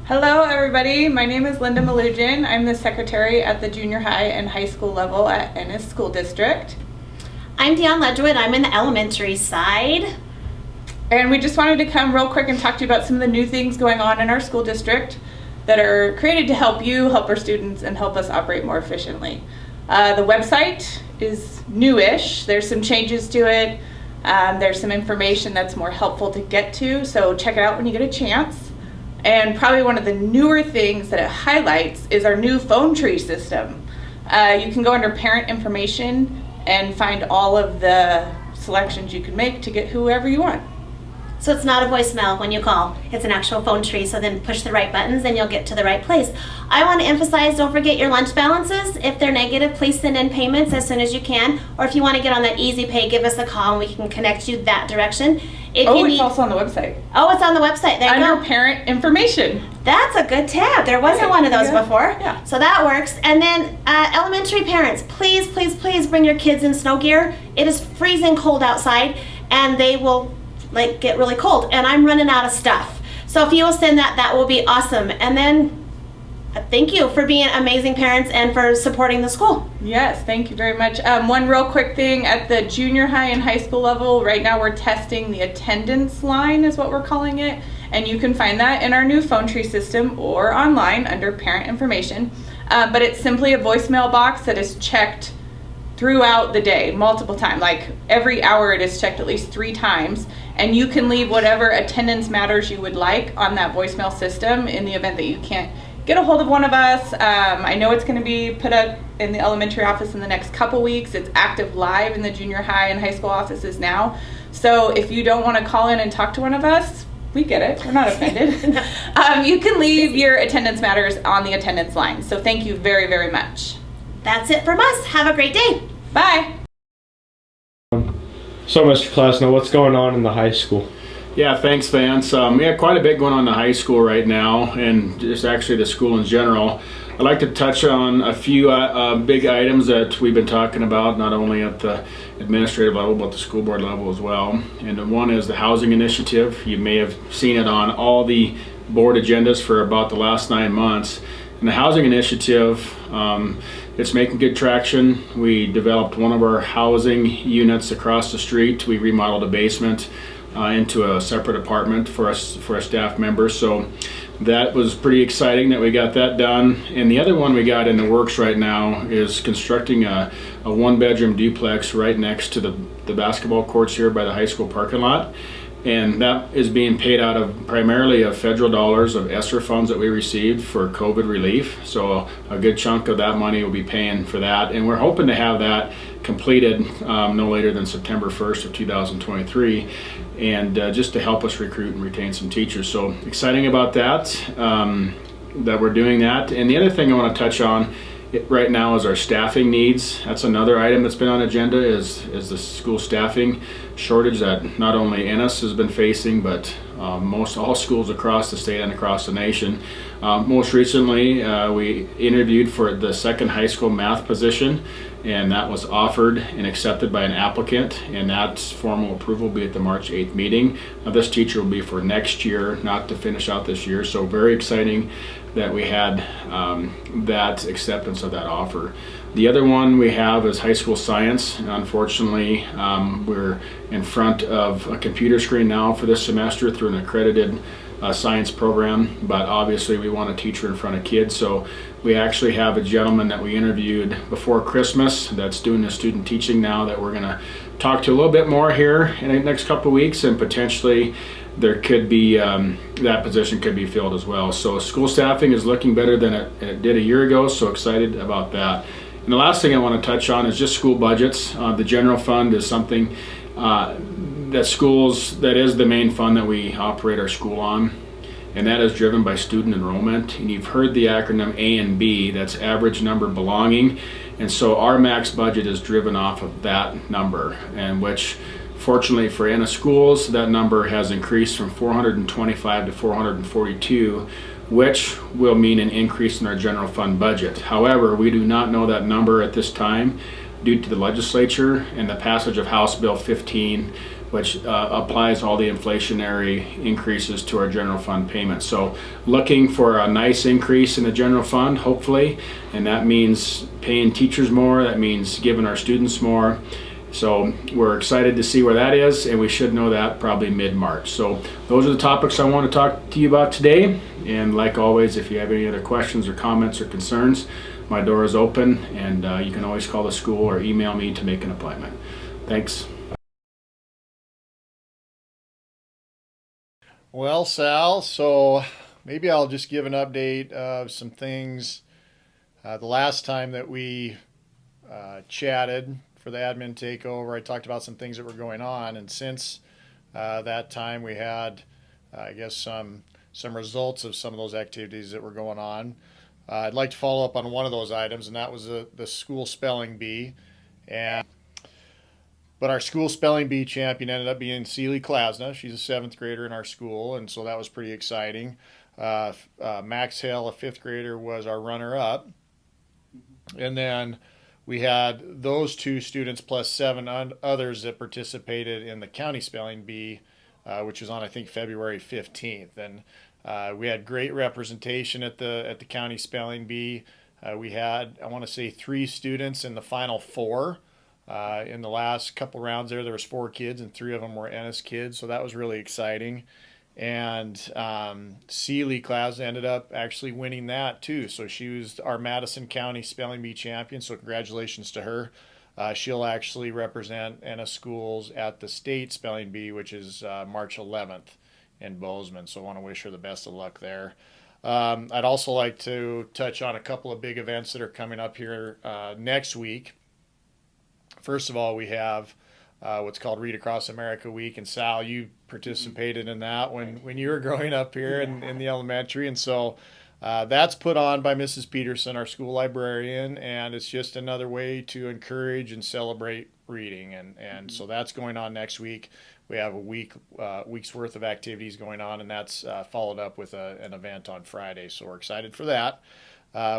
Hello everybody, my name is Linda Malugin. I'm the secretary at the junior high and high school level at Ennis School District. I'm Dionne Ledgerwood. I'm in the elementary side. And we just wanted to come real quick and talk to you about some of the new things going on in our school district that are created to help you, help our students, and help us operate more efficiently. The website is newish. There's some changes to it. There's some information that's more helpful to get to, so check it out when you get a chance. And probably one of the newer things that it highlights is our new phone tree system. You can go under parent information and find all of the selections you can make to get whoever you want. So it's not a voicemail when you call. It's an actual phone tree, so then push the right buttons and you'll get to the right place. I want to emphasize, don't forget your lunch balances. If they're negative, please send in payments as soon as you can. Or if you want to get on that easy pay, give us a call and we can connect you that direction. It's also on the website. Oh, it's on the website. There you go. Under parent information. That's a good tab. There wasn't one of those before. Yeah. So that works. And then elementary parents, please, please, please bring your kids in snow gear. It is freezing cold outside and they will get really cold, and I'm running out of stuff. So if you will send that, that will be awesome. And then thank you for being amazing parents and for supporting the school. Yes, thank you very much. One real quick thing, at the junior high and high school level, right now we're testing the attendance line is what we're calling it, and you can find that in our new phone tree system or online under parent information. But it's simply a voicemail box that is checked throughout the day, multiple times. Like every hour it is checked at least 3 times, and you can leave whatever attendance matters you would like on that voicemail system in the event that you can't get a hold of one of us. I know it's going to be put up in the elementary office in the next couple weeks. It's active live in the junior high and high school offices now. So if you don't want to call in and talk to one of us, we get it. We're not offended. You can leave your attendance matters on the attendance line. So thank you very, very much. That's it from us. Have a great day. Bye. So, Mr. Klasno, what's going on in the high school? Yeah, thanks, Vance. We have quite a bit going on in the high school right now, and just actually the school in general. I'd like to touch on a few big items that we've been talking about, not only at the administrative level, but the school board level as well. And one is the housing initiative. You may have seen it on all the board agendas for about the last 9 months. And the housing initiative, it's making good traction. We developed one of our housing units across the street. We remodeled a basement into a separate apartment for our staff members. So that was pretty exciting that we got that done. And the other one we got in the works right now is constructing a 1-bedroom duplex right next to the basketball courts here by the high school parking lot. And that is being paid out of primarily of federal dollars of ESSER funds that we received for COVID relief. So a good chunk of that money will be paying for that. And we're hoping to have that completed no later than September 1st of 2023. And just to help us recruit and retain some teachers. So exciting about that, that we're doing that. And the other thing I want to touch on right now is our staffing needs. That's another item that's been on agenda is the school staffing shortage that not only Ennis has been facing, but most all schools across the state and across the nation. Most recently, we interviewed for the second high school math position, and that was offered and accepted by an applicant, and that formal approval will be at the March 8th meeting. Now, this teacher will be for next year, not to finish out this year, so very exciting that we had that acceptance of that offer. The other one we have is high school science. Unfortunately, we're in front of a computer screen now for this semester through an accredited science program, but obviously we want a teacher in front of kids. So we actually have a gentleman that we interviewed before Christmas that's doing the student teaching now that we're going to talk to a little bit more here in the next couple of weeks, and potentially there could be that position could be filled as well. So school staffing is looking better than it did a year ago, so excited about that. And the last thing I want to touch on is just school budgets. The general fund is something that is the main fund that we operate our school on, and that is driven by student enrollment. And you've heard the acronym A&B, that's average number belonging. And so our max budget is driven off of that number, and which fortunately for Ennis schools, that number has increased from 425 to 442, which will mean an increase in our general fund budget. However, we do not know that number at this time due to the legislature and the passage of House Bill 15, which applies all the inflationary increases to our general fund payments. So looking for a nice increase in the general fund, hopefully, and that means paying teachers more, that means giving our students more. So we're excited to see where that is, and we should know that probably mid-March. So those are the topics I want to talk to you about today. And like always, if you have any other questions or comments or concerns, my door is open, and you can always call the school or email me to make an appointment. Thanks. Well, Sal, so maybe I'll just give an update of some things. The last time that we chatted for the admin takeover, I talked about some things that were going on, and since that time we had, I guess, some results of some of those activities that were going on. I'd like to follow up on one of those items, and that was the school spelling bee. But our school spelling bee champion ended up being Celie Klasna. She's a 7th grader in our school, and so that was pretty exciting. Max Hale, a 5th grader, was our runner-up. And then we had those 2 students plus 7 others that participated in the county spelling bee, which was on, I think, February 15th. And we had great representation at the county spelling bee. We had, I want to say, 3 students in the final 4. In the last couple rounds there was 4 kids, and 3 of them were Ennis kids, so that was really exciting. And Celie Klaus ended up actually winning that too. So she was our Madison County Spelling Bee champion, so congratulations to her. She'll actually represent Ennis schools at the state spelling bee, which is March 11th in Bozeman, so I want to wish her the best of luck there. I'd also like to touch on a couple of big events that are coming up here next week. First of all, we have what's called Read Across America Week, and Sal, you participated in that when you were growing up here in the elementary, and so that's put on by Mrs. Peterson, our school librarian, and it's just another way to encourage and celebrate reading, and so that's going on next week. We have a week's worth of activities going on, and that's followed up with an event on Friday, so we're excited for that.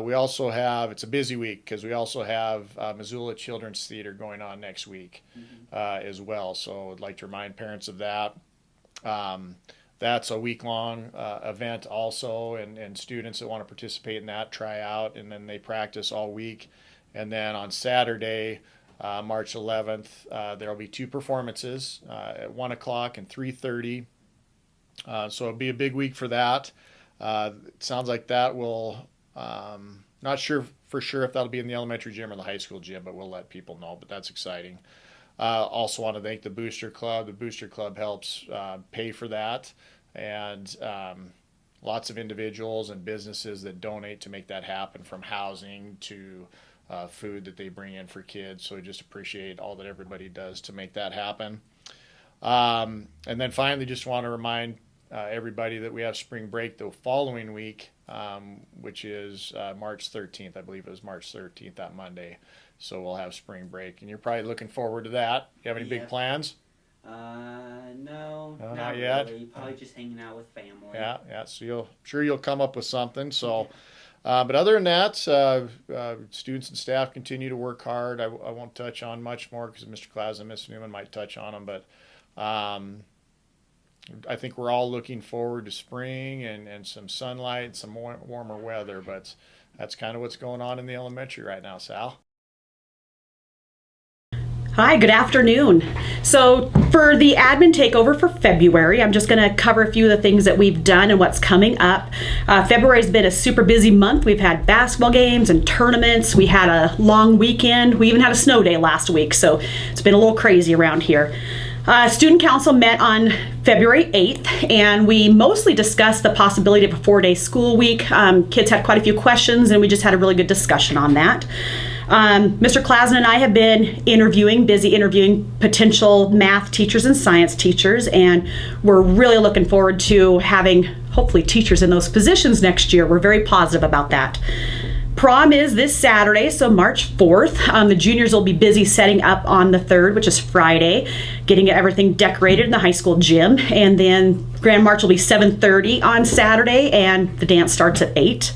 We also have, it's a busy week because we also have Missoula Children's Theater going on next week as well. So I'd like to remind parents of that. That's a week-long event also, and students that want to participate in that try out, and then they practice all week. And then on Saturday, March 11th, there will be 2 performances at 1 o'clock and 3:30. So it'll be a big week for that. It sounds like that will... not sure for sure if that'll be in the elementary gym or the high school gym, but we'll let people know, but that's exciting. Also want to thank the Booster Club. The Booster Club helps pay for that, and lots of individuals and businesses that donate to make that happen, from housing to food that they bring in for kids. So we just appreciate all that everybody does to make that happen. And then finally, just want to remind everybody that we have spring break the following week, which is March 13th. I believe it was March 13th, that Monday. So we'll have spring break, and you're probably looking forward to that. You have any big plans? No, not yet. Really. Probably just hanging out with family. Yeah. So you'll come up with something. So, but other than that, students and staff continue to work hard. I won't touch on much more because Mr. Klaus and Ms. Newman might touch on them, but I think we're all looking forward to spring and some sunlight, some more warmer weather, but that's kind of what's going on in the elementary right now, Sal. Hi, good afternoon. So for the admin takeover for February, I'm just going to cover a few of the things that we've done and what's coming up. February's been a super busy month. We've had basketball games and tournaments. We had a long weekend. We even had a snow day last week, so it's been a little crazy around here. Student Council met on February 8th, and we mostly discussed the possibility of a 4-day school week. Kids had quite a few questions, and we just had a really good discussion on that. Mr. Klausner and I have been busy interviewing potential math teachers and science teachers, and we're really looking forward to having, hopefully, teachers in those positions next year. We're very positive about that. Prom is this Saturday, so March 4th. The juniors will be busy setting up on the 3rd, which is Friday, getting everything decorated in the high school gym. And then Grand March will be 7:30 on Saturday, and the dance starts at 8.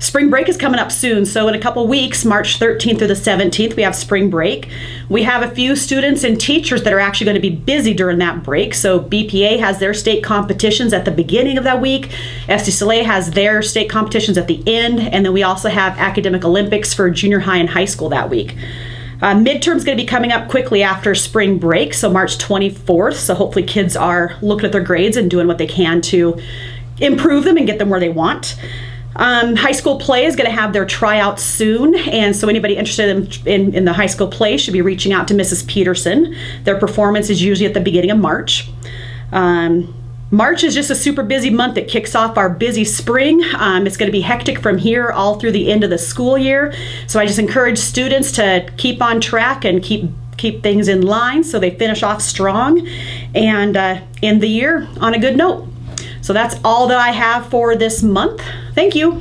Spring break is coming up soon, so in a couple weeks, March 13th through the 17th, we have spring break. We have a few students and teachers that are actually going to be busy during that break. So BPA has their state competitions at the beginning of that week. FC Soleil has their state competitions at the end, and then we also have academic Olympics for junior high and high school that week. Midterm's going to be coming up quickly after spring break, so March 24th. So hopefully kids are looking at their grades and doing what they can to improve them and get them where they want. High school play is going to have their tryouts soon, and so anybody interested in the high school play should be reaching out to Mrs. Peterson. Their performance is usually at the beginning of March. March is just a super busy month that kicks off our busy spring. It's going to be hectic from here all through the end of the school year, so I just encourage students to keep on track and keep things in line so they finish off strong and end the year on a good note. So that's all that I have for this month. Thank you.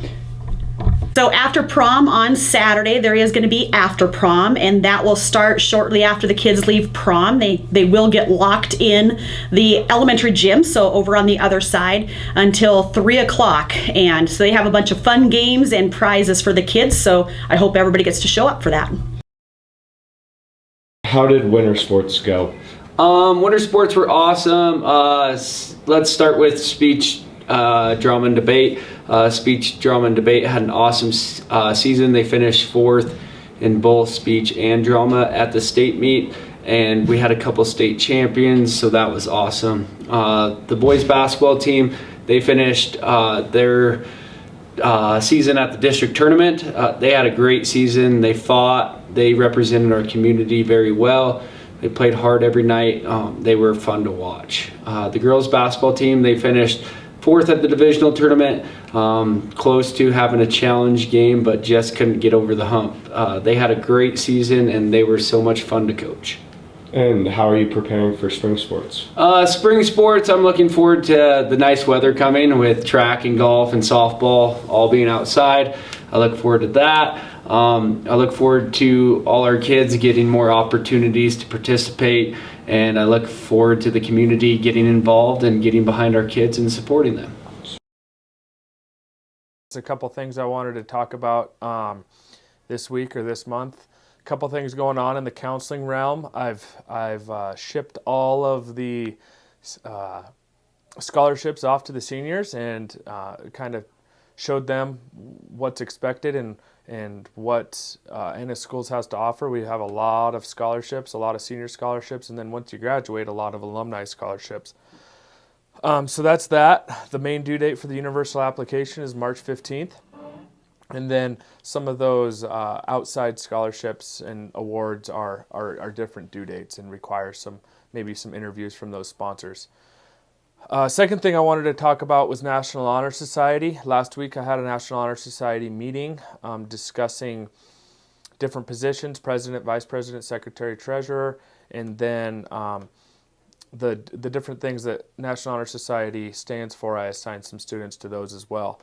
So after prom on Saturday, there is going to be after prom, and that will start shortly after the kids leave prom. They will get locked in the elementary gym, so over on the other side, until 3 o'clock. And so they have a bunch of fun games and prizes for the kids, so I hope everybody gets to show up for that. How did winter sports go? Winter sports were awesome. Let's start with speech, drama, and debate. Speech, drama, and debate had an awesome season. They finished 4th in both speech and drama at the state meet, and we had a couple state champions, so that was awesome. The boys basketball team, they finished their season at the district tournament. They had a great season. They fought. They represented our community very well. They played hard every night. They were fun to watch. The girls basketball team, they finished 4th at the divisional tournament, close to having a challenge game, but just couldn't get over the hump. They had a great season, and they were so much fun to coach. And how are you preparing for spring sports? Spring sports, I'm looking forward to the nice weather coming with track and golf and softball all being outside. I look forward to that. I look forward to all our kids getting more opportunities to participate, and I look forward to the community getting involved and getting behind our kids and supporting them. There's a couple things I wanted to talk about this week or this month. A couple things going on in the counseling realm. I've shipped all of the scholarships off to the seniors and kind of showed them what's expected and what Ennis Schools has to offer. We have a lot of scholarships, a lot of senior scholarships, and then once you graduate, a lot of alumni scholarships. So that's that. The main due date for the universal application is March 15th. And then some of those outside scholarships and awards are different due dates and require maybe some interviews from those sponsors. Second thing I wanted to talk about was National Honor Society. Last week I had a National Honor Society meeting discussing different positions, president, vice president, secretary, treasurer, and then the different things that National Honor Society stands for. I assigned some students to those as well.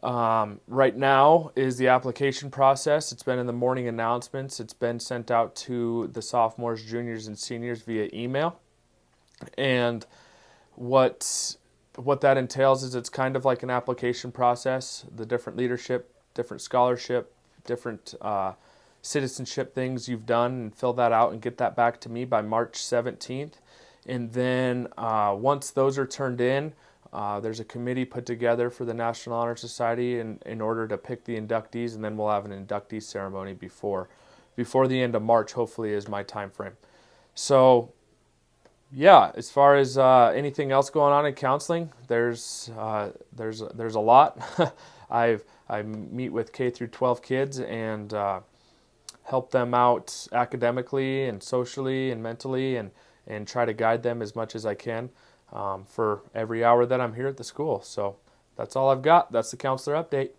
Right now is the application process. It's been in the morning announcements. It's been sent out to the sophomores, juniors, and seniors via email. And what that entails is it's kind of like an application process. The different leadership, different scholarship, different citizenship things you've done, and fill that out and get that back to me by March 17th. And then once those are turned in, there's a committee put together for the National Honor Society in order to pick the inductees, and then we'll have an inductee ceremony before the end of March, hopefully, is my time frame. So, yeah, as far as anything else going on in counseling, there's a lot. I meet with K through 12 kids and help them out academically and socially and mentally, and try to guide them as much as I can. For every hour that I'm here at the school. So that's all I've got. That's the counselor update.